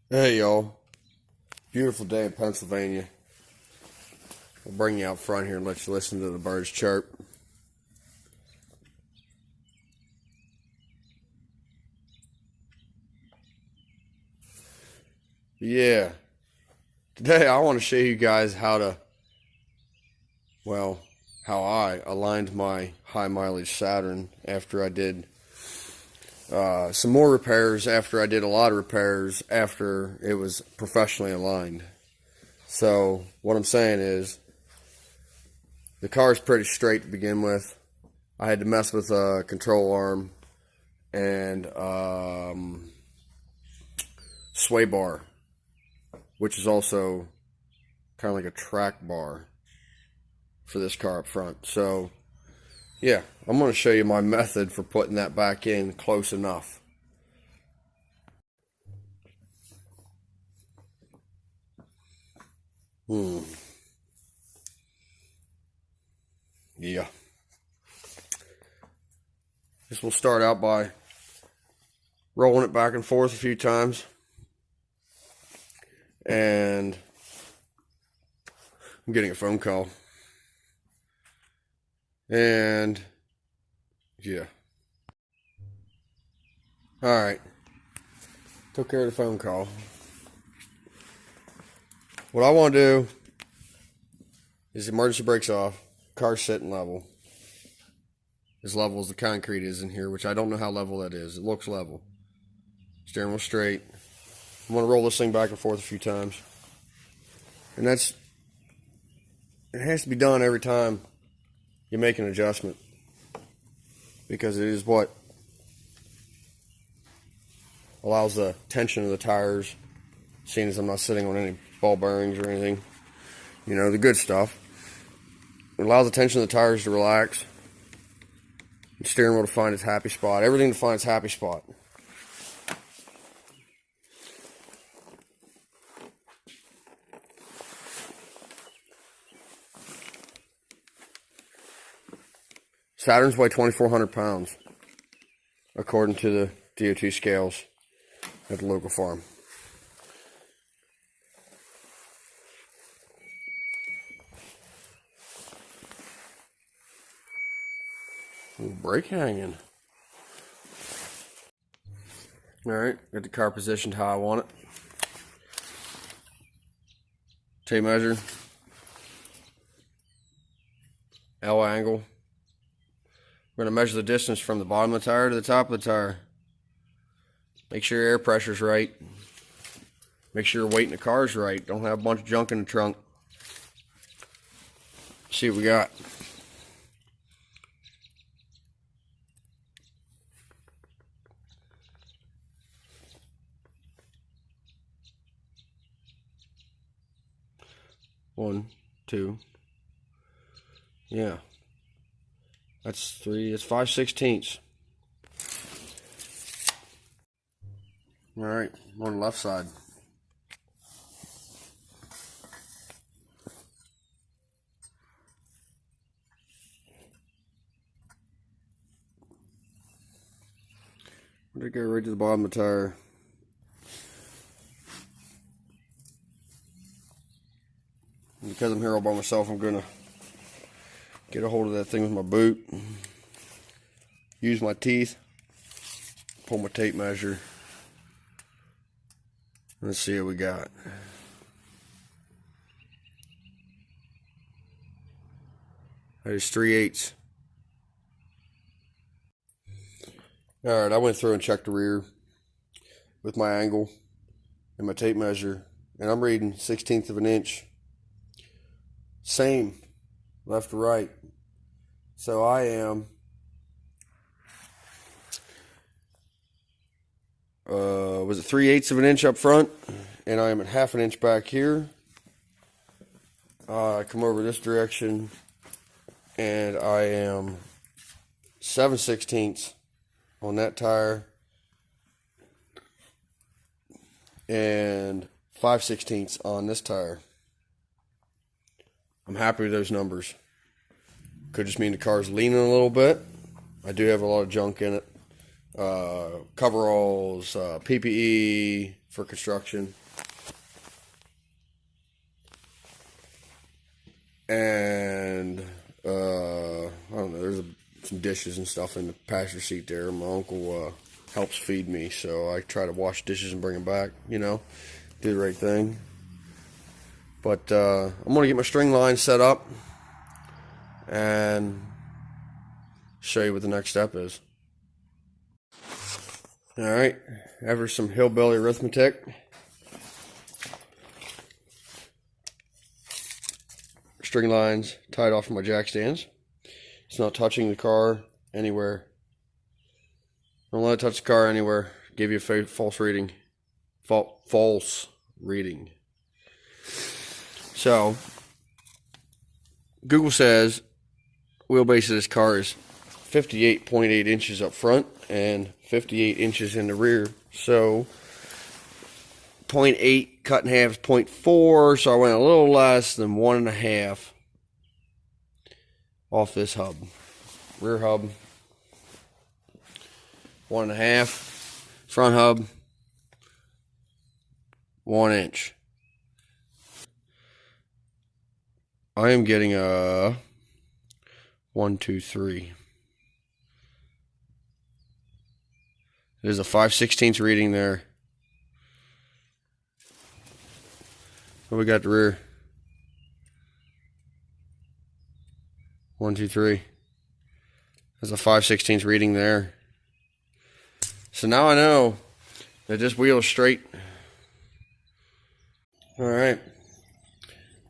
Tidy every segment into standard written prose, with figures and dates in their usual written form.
Hey y'all, beautiful day in Pennsylvania. I'll bring you out front here and let you listen to the birds chirp. Yeah, today I want to show you guys how I aligned my high mileage Saturn after I did some more repairs, after I did a lot of repairs, after it was professionally aligned. So what I'm saying is, the car is pretty straight to begin with. I had to mess with a control arm and sway bar, which is also kind of like a track bar for this car up front. So yeah, I'm going to show you my method for putting that back in close enough. Yeah. This will start out by rolling it back and forth a few times. And I'm getting a phone call. And yeah. Alright. Took care of the phone call. What I want to do is emergency brakes off, car sitting level. As level as the concrete is in here, which I don't know how level that is. It looks level. Steering wheel straight. I'm going to roll this thing back and forth a few times. And it has to be done every time you make an adjustment, because it is what allows the tension of the tires, seeing as I'm not sitting on any ball bearings or anything, you know, the good stuff. It allows the tension of the tires to relax, the steering wheel to find its happy spot, everything to find its happy spot. Saturns weigh 2,400 pounds, according to the DOT scales at the local farm. Ooh, brake hanging. Alright, got the car positioned how I want it. Tape measure. L angle. We're going to measure the distance from the bottom of the tire to the top of the tire. Make sure your air pressure's right. Make sure your weight in the car is right. Don't have a bunch of junk in the trunk. Let's see what we got. One, two. Yeah. That's 5/16. Alright, on the left side. I'm going to go right to the bottom of the tire. And because I'm here all by myself, I'm going to get a hold of that thing with my boot. Use my teeth. Pull my tape measure. Let's see what we got. That is 3/8. Alright, I went through and checked the rear with my angle and my tape measure, and I'm reading 1/16 of an inch. Same, left to right. So I am was it 3/8 of an inch up front, and I am at 1/2 inch back here. I come over this direction, and I am 7/16 on that tire, and 5/16 on this tire. I'm happy with those numbers. Could just mean the car's leaning a little bit. I do have a lot of junk in it. Coveralls, PPE, for construction. And I don't know, there's some dishes and stuff in the passenger seat there. My uncle helps feed me, so I try to wash dishes and bring them back, you know, do the right thing. But I'm going to get my string line set up and show you what the next step is. Alright, after some hillbilly arithmetic, string lines tied off of my jack stands. It's not touching the car anywhere. Don't let it touch the car anywhere. Give you a false reading. False reading. So, Google says wheelbase of this car is 58.8 inches up front and 58 inches in the rear. So 0.8 cut in half is 0.4, so I went a little less than 1.5 off this hub. Rear hub 1.5, front hub 1 inch. I am getting a 1, 2, 3. There's a 5/16 reading there. What we got the rear? 1, 2, 3. There's a 5/16 reading there. So now I know that this wheel is straight. Alright.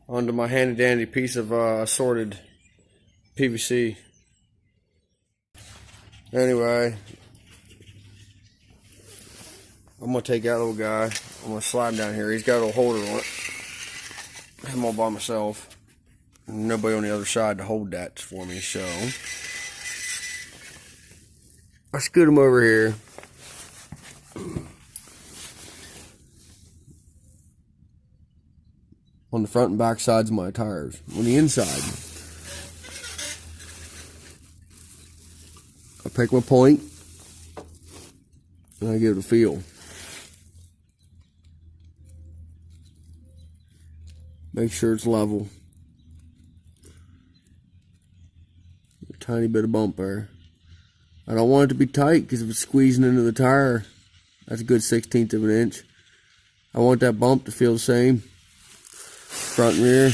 Onto my handy dandy piece of assorted PVC. Anyway, I'm going to take that little guy. I'm going to slide him down here. He's got a little holder on it. I'm all by myself. Nobody on the other side to hold that for me, so I scoot him over here. On the front and back sides of my tires. On the inside, I pick my point and I give it a feel. Make sure it's level. A tiny bit of bump there. I don't want it to be tight because if it's squeezing into the tire, that's a good 1/16 of an inch. I want that bump to feel the same. Front and rear.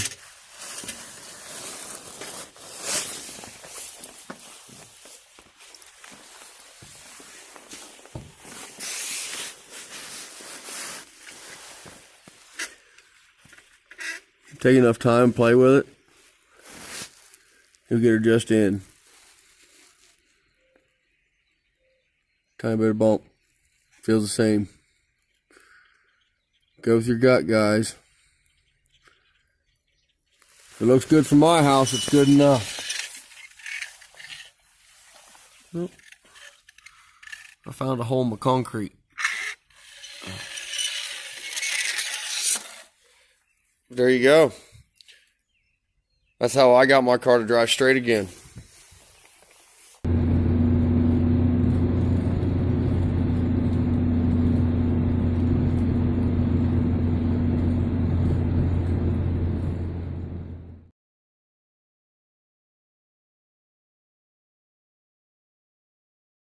Take enough time, play with it. You'll get her just in. Tiny bit of bump. Feels the same. Go with your gut, guys. If it looks good for my house, it's good enough. Oh, I found a hole in my concrete. There you go. That's how I got my car to drive straight again.